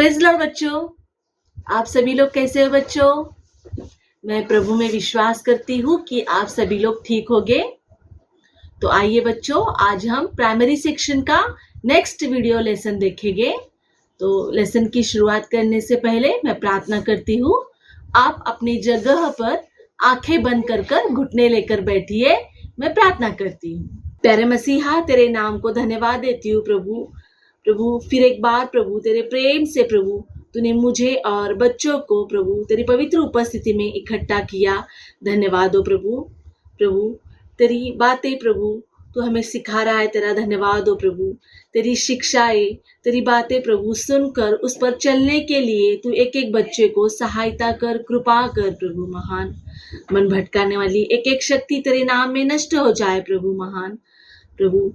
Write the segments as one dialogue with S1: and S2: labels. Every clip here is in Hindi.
S1: प्रेज़ लॉर्ड बच्चों, आप सभी लोग कैसे हो बच्चों? मैं प्रभु में विश्वास करती हूँ कि आप सभी लोग ठीक होंगे। तो आइए बच्चों, आज हम प्राइमरी सेक्शन का नेक्स्ट वीडियो लेसन देखेंगे। तो लेसन की शुरुआत करने से पहले मैं प्रार्थना करती हूँ। आप अपनी जगह पर आंखें बंद कर घुटने लेकर बैठिए। मैं प्रार्थना करती हूँ। प्यारे मसीहा, तेरे नाम को धन्यवाद देती हूँ प्रभु फिर एक बार प्रभु तेरे प्रेम से प्रभु तूने मुझे और बच्चों को प्रभु तेरी पवित्र उपस्थिति में इकट्ठा किया। धन्यवाद हो प्रभु तेरी बातें प्रभु तू हमें सिखा रहा है। तेरा धन्यवाद हो प्रभु। तेरी शिक्षाएं, तेरी बातें प्रभु सुनकर उस पर चलने के लिए तू एक एक बच्चे को सहायता कर, कृपा कर प्रभु। महान मन भटकाने वाली एक एक शक्ति तेरे नाम में नष्ट हो जाए प्रभु। महान प्रभु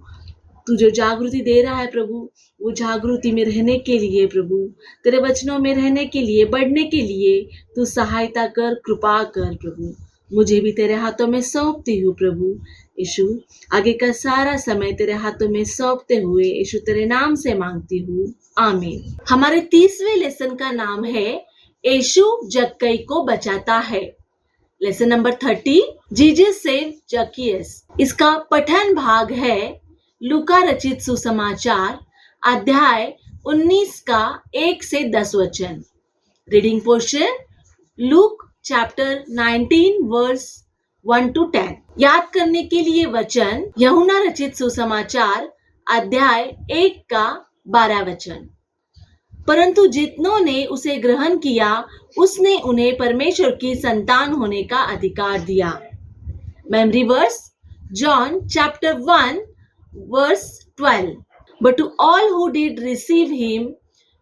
S1: तू जो जागृति दे रहा है प्रभु, वो जागृति में रहने के लिए प्रभु, तेरे वचनों में रहने के लिए, बढ़ने के लिए तू सहायता कर, कृपा कर प्रभु। मुझे भी तेरे हाथों में सौंपती हूँ प्रभु। यीशु, आगे का सारा समय तेरे हाथों में सौंपते हुए यीशु तेरे नाम से मांगती हूँ, आमीन। हमारे 30वें लेसन का नाम है यीशु जक्कई को बचाता है। Lesson number 30, Jesus save Zacchaeus. इसका पठन भाग है लूका रचित सुसमाचार अध्याय 19 का 1 से 10 वचन। Reading portion Luke chapter 19 verse 1 to 10। याद करने के लिए वचन यूहन्ना रचित सुसमाचार अध्याय 1 का 12 वचन। परंतु जितनों ने उसे ग्रहण किया उसने उन्हें परमेश्वर की संतान होने का अधिकार दिया। Memory verse John chapter 1 verse 12। But to all who did receive him,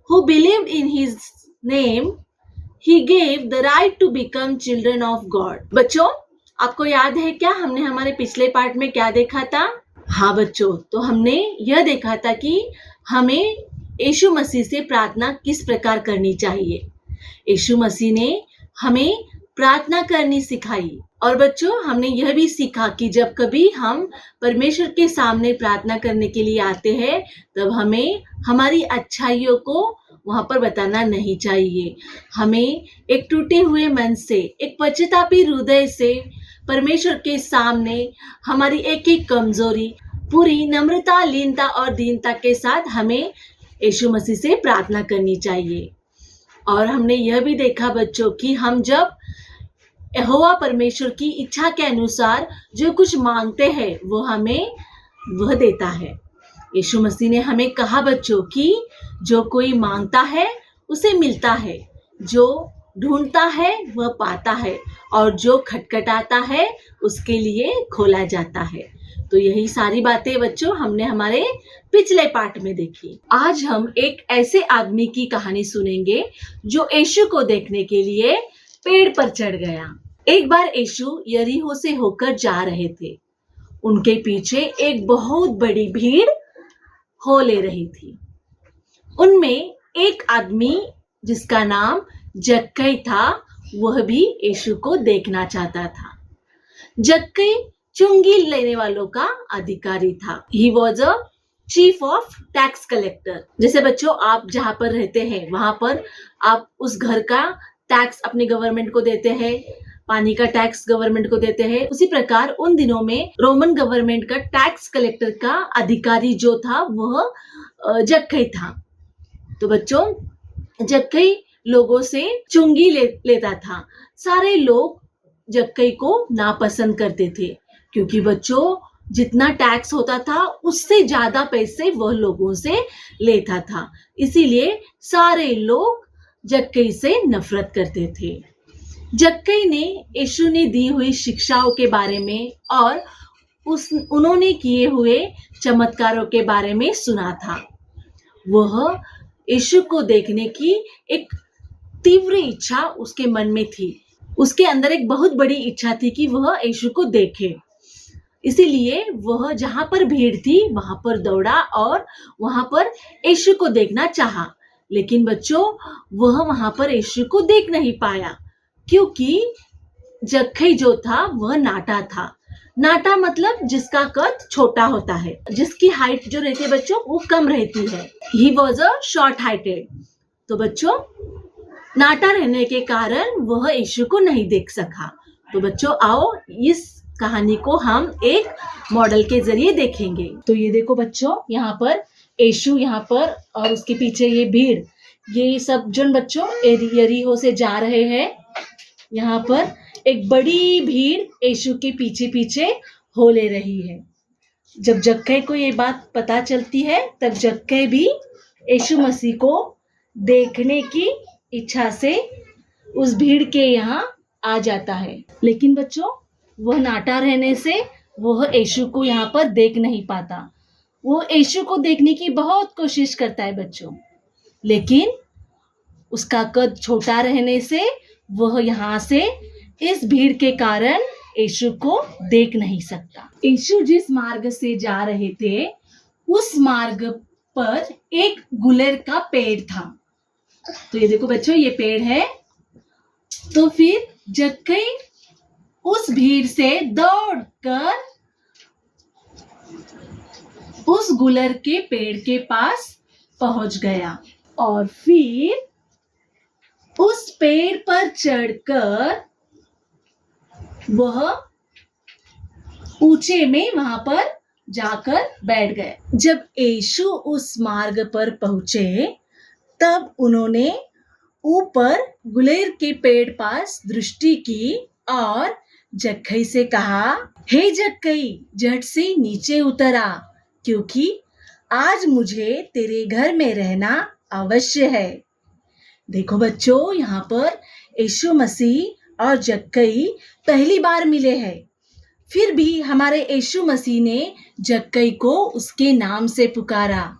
S1: who believed in his name, he gave the right to become children of God। बच्चों, आपको याद है क्या हमने हमारे पिछले पार्ट में क्या देखा था? हाँ बच्चों, तो हमने यह देखा था कि हमें यीशु मसीह से प्रार्थना किस प्रकार करनी चाहिए। यीशु मसीह ने हमें प्रार्थना करनी सिखाई। और बच्चों, हमने यह भी सीखा कि जब कभी हम परमेश्वर के सामने प्रार्थना करने के लिए आते हैं, तब हमें हमारी अच्छाइयों को वहां पर बताना नहीं चाहिए। हमें एक टूटे हुए मन से, एक पश्चातापी हृदय से परमेश्वर के सामने हमारी एक एक कमजोरी पूरी नम्रता, लीनता और दीनता के साथ हमें यीशु मसीह से प्रार्थना करनी चाहिए। और हमने यह भी देखा बच्चों कि हम जब यहोवा परमेश्वर की इच्छा के अनुसार जो कुछ मांगते हैं वो हमें वह देता है। यीशु मसीह ने हमें कहा बच्चों कि जो कोई मांगता है उसे मिलता है, जो ढूंढता है वह पाता है, और जो खटखटाता है उसके लिए खोला जाता है। तो यही सारी बातें बच्चों हमने हमारे पिछले पार्ट में देखी। आज हम एक ऐसे आदमी की कहानी सुनेंगे जो यीशु को देखने के लिए पेड़ पर चढ़ गया। एक बार यीशु यरीहो से होकर जा रहे थे। उनके पीछे एक बहुत बड़ी भीड़ हो ले रही थी। उनमें एक आदमी जिसका नाम जक्कई था, वह भी यीशु को देखना चाहता था। जक्कई चुंगी लेने वालों का अधिकारी था। He was a chief of tax collector. जैसे बच्चों, आप जहाँ पर रहते हैं वहां पर आप उस घर का टैक्स अपने गवर्नमेंट को देते हैं, पानी का टैक्स गवर्नमेंट को देते हैं। उसी प्रकार उन दिनों में रोमन गवर्नमेंट का टैक्स कलेक्टर का अधिकारी जो था वह जक्कई था। तो बच्चों, जक्कई लोगों से चुंगी लेता था। सारे लोग जक्कई को नापसंद करते थे, क्योंकि बच्चों जितना टैक्स होता था उससे ज्यादा पैसे वह लोगों से लेता था। इसीलिए सारे लोग जक्कई से नफरत करते थे। जक्कई ने यीशु ने दी हुई शिक्षाओं के बारे में और उन्होंने किए हुए चमत्कारों के बारे में सुना था। वह यीशु को देखने की एक तीव्र इच्छा उसके मन में थी। उसके अंदर एक बहुत बड़ी इच्छा थी कि वह यीशु को देखे। इसीलिए वह जहां पर भीड़ थी वहां पर दौड़ा और वहां पर यीशु को देखना चाहा। लेकिन बच्चों, वह वहां पर यीशु को देख नहीं पाया, क्योंकि जक्कई जो था वह नाटा था। नाटा मतलब जिसका कद छोटा होता है, जिसकी हाइट जो रहती है बच्चों वो कम रहती है। He was a short heighted. तो बच्चों नाटा रहने के कारण वह यीशु को नहीं देख सका। तो बच्चों आओ इस कहानी को हम एक मॉडल के जरिए देखेंगे। तो ये देखो बच्चों, यहाँ पर यीशु यहाँ पर और उसके पीछे ये भीड़, ये सब जन बच्चों यरीहो से जा रहे हैं। यहाँ पर एक बड़ी भीड़ यीशु के पीछे पीछे हो ले रही है। जब जक्कई को ये बात पता चलती है तब जक्कई भी यीशु मसीह को देखने की इच्छा से उस भीड़ के यहाँ आ जाता है। लेकिन बच्चों वह नाटा रहने से वह यीशु को यहाँ पर देख नहीं पाता। वो यीशु को देखने की बहुत कोशिश करता है बच्चों, लेकिन उसका कद छोटा रहने से वह यहाँ से इस भीड़ के कारण यीशु को देख नहीं सकता। यीशु जिस मार्ग से जा रहे थे उस मार्ग पर एक गुलेर का पेड़ था। तो ये देखो बच्चों, ये पेड़ है। तो फिर जक्कई उस भीड़ से दौड़कर उस गुलर के पेड़ के पास पहुंच गया और फिर उस पेड़ पर चढ़कर वह ऊंचे में वहां पर जाकर बैठ गए। जब यीशु उस मार्ग पर पहुंचे तब उन्होंने ऊपर गुलेर के पेड़ पास दृष्टि की और जक्कई से कहा, हे जक्कई, झट से नीचे उतर आ, क्योंकि आज मुझे तेरे घर में रहना अवश्य है। देखो बच्चों, यहाँ पर यीशु मसीह और जक्कई पहली बार मिले हैं। फिर भी हमारे यीशु मसीह ने जक्कई को उसके नाम से पुकारा।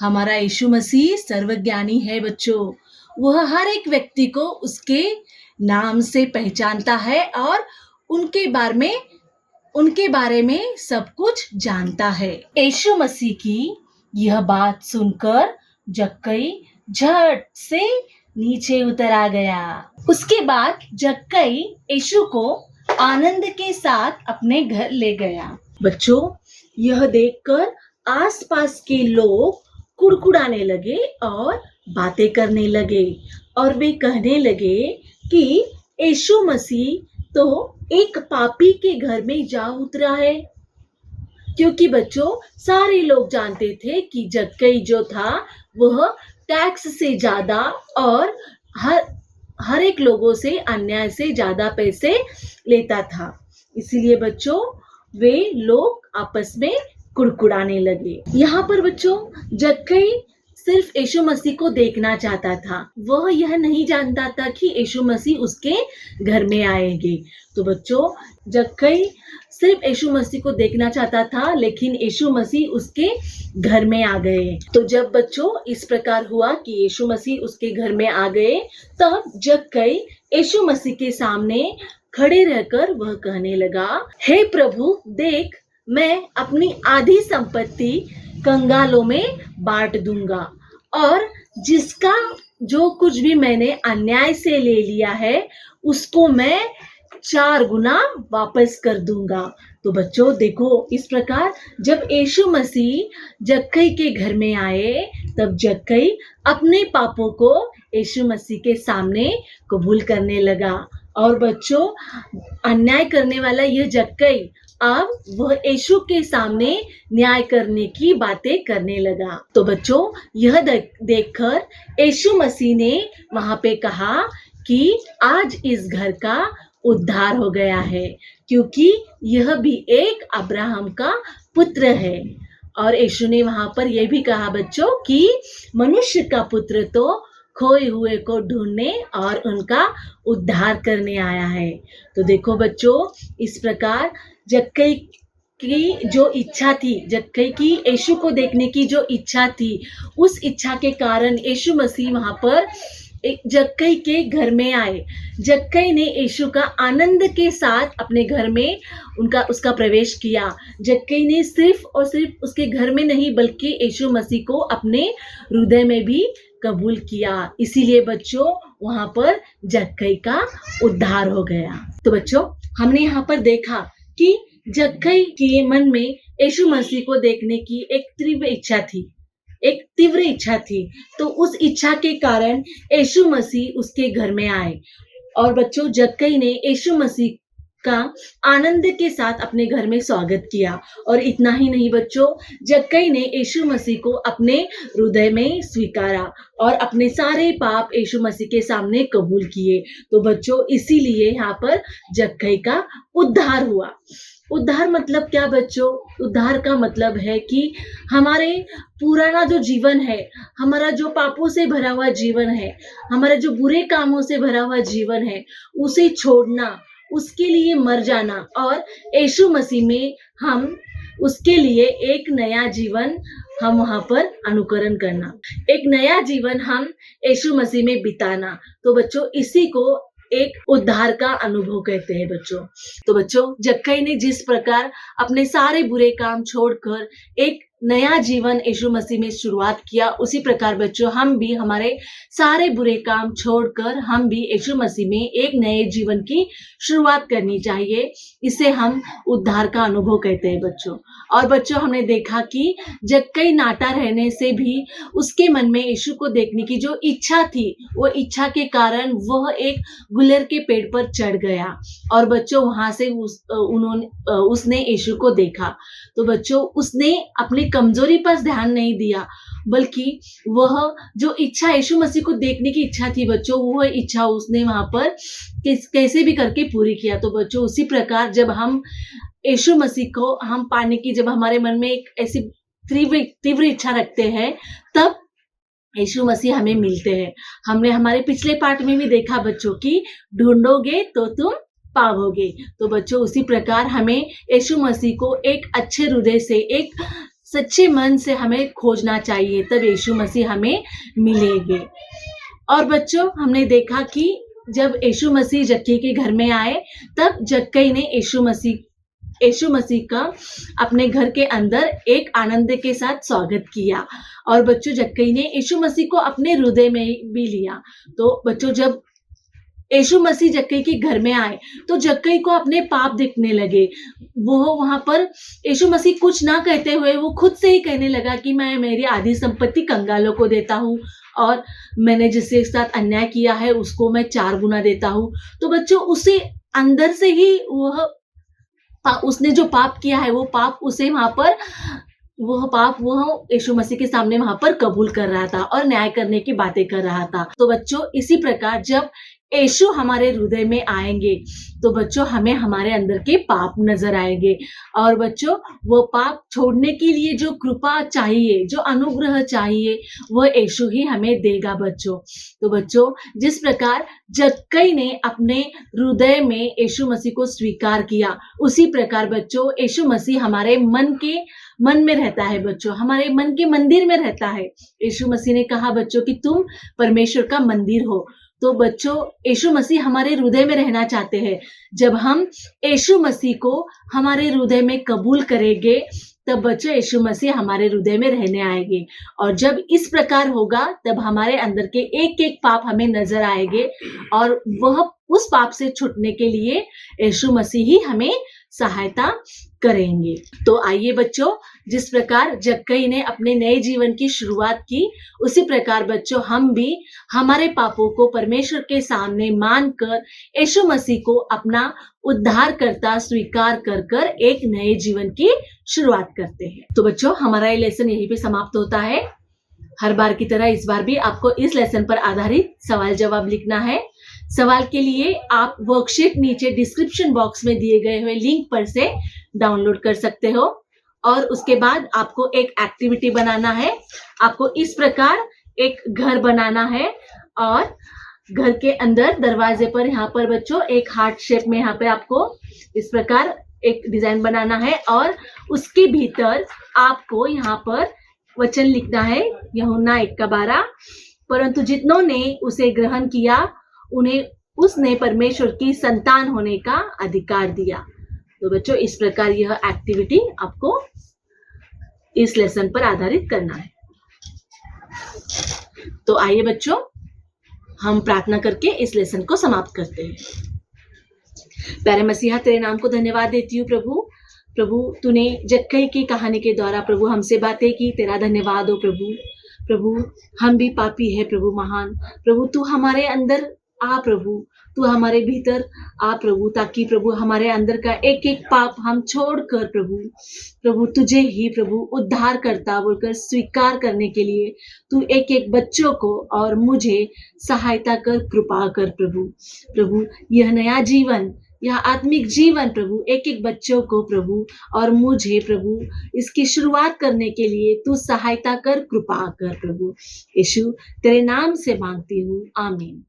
S1: हमारा यीशु मसीह सर्वज्ञानी है बच्चों। वह हर एक व्यक्ति को उसके नाम से पहचानता है और उनके बारे में सब कुछ जानता है। यीशु मसीह की यह बात सुनकर जक्कई झट से नीचे उतर आ गया। उसके बाद जक्कई यीशु को आनंद के साथ अपने घर ले गया। बच्चों, यह देखकर आसपास के लोग कुड़कुड़ाने लगे और बातें करने लगे और वे कहने लगे कि यीशु मसीह तो एक पापी के घर में जा उतरा है। क्योंकि बच्चों सारे लोग जानते थे कि जक्कई जो था वह टैक्स से ज्यादा और हर एक लोगों से अन्याय से ज्यादा पैसे लेता था। इसीलिए बच्चों वे लोग आपस में कुड़कुड़ाने लगे। यहाँ पर बच्चों जक्कई सिर्फ यीशु मसीह को देखना चाहता था। वह यह नहीं जानता था कि यीशु मसीह उसके घर में आएंगे। तो बच्चों जक्कई सिर्फ यीशु मसीह को देखना चाहता था, लेकिन यीशु मसीह उसके घर में आ गए। तो जब बच्चों इस प्रकार हुआ कि यीशु मसीह उसके घर में आ गए, तब जक्कई यीशु मसीह के सामने खड़े रहकर वह कहने लगा, हे प्रभु, देख, मैं अपनी आधी संपत्ति कंगालों में बांट दूंगा और जिसका जो कुछ भी मैंने अन्याय से ले लिया है उसको मैं 4 गुना वापस कर दूंगा। तो बच्चों देखो, इस प्रकार जब यीशु मसीह जक्कई के घर में आए तब जक्कई अपने पापों को यीशु मसीह के सामने कबूल करने लगा। और बच्चों अन्याय करने वाला यह जक्कई अब वह यीशु के सामने न्याय करने की बातें करने लगा। तो बच्चों यह देखकर यीशु मसीह ने वहां पे कहा कि आज इस घर का उद्धार हो गया है, क्योंकि यह भी एक अब्राहम का पुत्र है। और यीशु ने वहां पर यह भी कहा बच्चों कि मनुष्य का पुत्र तो खोए हुए को ढूंढने और उनका उद्धार करने आया है। तो देखो बच्चों, इस प्रकार जक्कई की जो इच्छा थी, जक्कई की यीशु को देखने की जो इच्छा थी, उस इच्छा के कारण यीशु मसीह वहां पर जक्कई के घर में आए। जक्कई ने यीशु का आनंद के साथ अपने घर में उसका प्रवेश किया। जक्कई ने सिर्फ और सिर्फ उसके घर में नहीं बल्कि यीशु मसीह को अपने हृदय में भी कबूल किया। इसीलिए बच्चों वहां पर जक्कई का उद्धार हो गया। तो बच्चों हमने यहाँ पर देखा कि जक्कई के मन में यीशु मसीह को देखने की एक तीव्र इच्छा थी, एक तीव्र इच्छा थी। तो उस इच्छा के कारण यीशु मसीह उसके घर में आए और बच्चों जक्कई ने यीशु मसीह का आनंद के साथ अपने घर में स्वागत किया। और इतना ही नहीं बच्चों, जक्कई ने यीशु मसीह को अपने हृदय में स्वीकारा और अपने सारे पाप यीशु मसीह के सामने कबूल किए। तो बच्चों इसीलिए यहाँ पर जक्कई का उद्धार हुआ। उद्धार मतलब क्या बच्चों? उद्धार का मतलब है कि हमारे पुराना जो जीवन है, हमारा जो पापों से भरा हुआ जीवन है, हमारे जो बुरे कामों से भरा हुआ जीवन है, उसे छोड़ना, उसके लिए मर जाना और यीशु मसीह में हम उसके लिए एक नया जीवन हम वहां पर अनुकरण करना, एक नया जीवन हम यीशु मसीह में बिताना। तो बच्चों इसी को एक उद्धार का अनुभव कहते हैं बच्चों। तो बच्चों जक्कई ने जिस प्रकार अपने सारे बुरे काम छोड़कर एक नया जीवन यीशु मसीह में शुरुआत किया, उसी प्रकार बच्चों हम भी हमारे सारे बुरे काम छोड़कर हम भी यीशु मसीह में एक नए जीवन की शुरुआत करनी चाहिए। इसे हम उद्धार का अनुभव कहते हैं बच्चों। और बच्चों हमने देखा कि जक्कई नाटा रहने से भी उसके मन में यीशु को देखने की जो इच्छा थी, वो इच्छा के कारण वह एक गुलर के पेड़ पर चढ़ गया और बच्चों वहां से उसने यीशु को देखा। तो बच्चों उसने अपनी कमजोरी पर ध्यान नहीं दिया, बल्कि वह जो इच्छा यीशु मसीह को देखने की इच्छा थी बच्चों, वह इच्छा उसने वहां पर कैसे भी करके पूरी किया। तो बच्चों उसी प्रकार जब हम यीशु मसीह को हम पाने की, जब हमारे मन में एक ऐसी तीव्र इच्छा रखते हैं, तब यीशु मसीह हमें मिलते हैं। हमने हमारे पिछले पार्ट में भी देखा बच्चों कि ढूंढोगे तो तुम पाओगे। तो बच्चों उसी प्रकार हमें यीशु मसीह को एक अच्छे हृदय से, एक सच्चे मन से हमें खोजना चाहिए, तब यीशु मसीह हमें मिलेंगे। और बच्चों हमने देखा कि जब यीशु मसीह जक्कई के घर में आए, तब जक्कई ने यीशु मसीह का अपने घर के अंदर एक आनंद के साथ स्वागत किया। और बच्चों जक्कई ने यीशु मसीह को अपने हृदय में भी लिया। तो बच्चों जब यीशु मसीह जक्कई के घर में आए तो जक्कई को अपने पाप दिखने लगे। वो वहां पर यीशु मसीह कुछ ना कहते हुए वो खुद से ही कहने लगा कि मैं मेरी आधी संपत्ति कंगालों को देता हूँ और मैंने जिसके साथ अन्याय किया है उसको मैं 4 गुना देता हूँ। तो बच्चों उसे अंदर से ही उसने जो पाप किया है, वो पाप उसे वहां पर वह यीशु मसीह के सामने वहां पर कबूल कर रहा था और न्याय करने की बातें कर रहा था। तो बच्चों इसी प्रकार जब यीशु हमारे हृदय में आएंगे तो बच्चों हमें हमारे अंदर के पाप नजर आएंगे और बच्चों वो पाप छोड़ने के लिए जो कृपा चाहिए, जो अनुग्रह चाहिए, वो यीशु ही हमें देगा बच्चों। तो बच्चों जिस प्रकार जक्कई ने अपने हृदय में यीशु मसीह को स्वीकार किया, उसी प्रकार बच्चों यीशु मसीह हमारे मन में रहता है बच्चों, हमारे मन के मंदिर में रहता है। यीशु मसीह ने कहा बच्चों कि तुम परमेश्वर का मंदिर हो। तो बच्चों यीशु मसीह हमारे हृदय में रहना चाहते हैं। जब हम यीशु मसीह को हमारे हृदय में कबूल करेंगे, तब बच्चों यीशु मसीह हमारे हृदय में रहने आएंगे। और जब इस प्रकार होगा तब हमारे अंदर के एक एक पाप हमें नजर आएंगे और वह उस पाप से छूटने के लिए यीशु मसीह ही हमें सहायता करेंगे। तो आइए बच्चों, जिस प्रकार जक्कई ने अपने नए जीवन की शुरुआत की, उसी प्रकार बच्चों हम भी हमारे पापों को परमेश्वर के सामने मानकर यीशु मसीह को अपना उद्धारकर्ता स्वीकार कर एक नए जीवन की शुरुआत करते हैं। तो बच्चों हमारा ये लेसन यहीं पे समाप्त होता है। हर बार की तरह इस बार भी आपको इस लेसन पर आधारित सवाल जवाब लिखना है। सवाल के लिए आप वर्कशीट नीचे डिस्क्रिप्शन बॉक्स में दिए गए हुए लिंक पर से डाउनलोड कर सकते हो। और उसके बाद आपको एक एक्टिविटी बनाना है। आपको इस प्रकार एक घर बनाना है और घर के अंदर दरवाजे पर यहाँ पर बच्चों एक हार्ट शेप में यहाँ पे आपको इस प्रकार एक डिजाइन बनाना है और उसके भीतर आपको यहाँ पर वचन लिखना है, यूहन्ना 1:12, परंतु जितनों ने उसे ग्रहण किया उन्हें उसने परमेश्वर की संतान होने का अधिकार दिया। तो बच्चों इस प्रकार यह एक्टिविटी आपको इस लेसन पर आधारित करना है। तो आइए बच्चों हम प्रार्थना करके इस लेसन को समाप्त करते हैं। प्यारे मसीहा तेरे नाम को धन्यवाद देती हूँ प्रभु, प्रभु तूने जक्कई की कहानी के द्वारा प्रभु हमसे बातें की, तेरा धन्यवाद हो प्रभु। प्रभु हम भी पापी है प्रभु महान, प्रभु तू हमारे अंदर आ प्रभु, तू हमारे भीतर आ प्रभु, ताकि प्रभु हमारे अंदर का एक एक पाप हम छोड़ कर प्रभु, प्रभु तुझे ही प्रभु उद्धार करता बोलकर स्वीकार करने के लिए तू एक एक बच्चों को और मुझे सहायता कर, कृपा कर प्रभु। प्रभु यह नया जीवन, यह आत्मिक जीवन प्रभु एक एक बच्चों को प्रभु और मुझे प्रभु इसकी शुरुआत करने के लिए तू सहायता कर, कृपा कर प्रभु। यीशु तेरे नाम से मांगती हूँ, आमीन।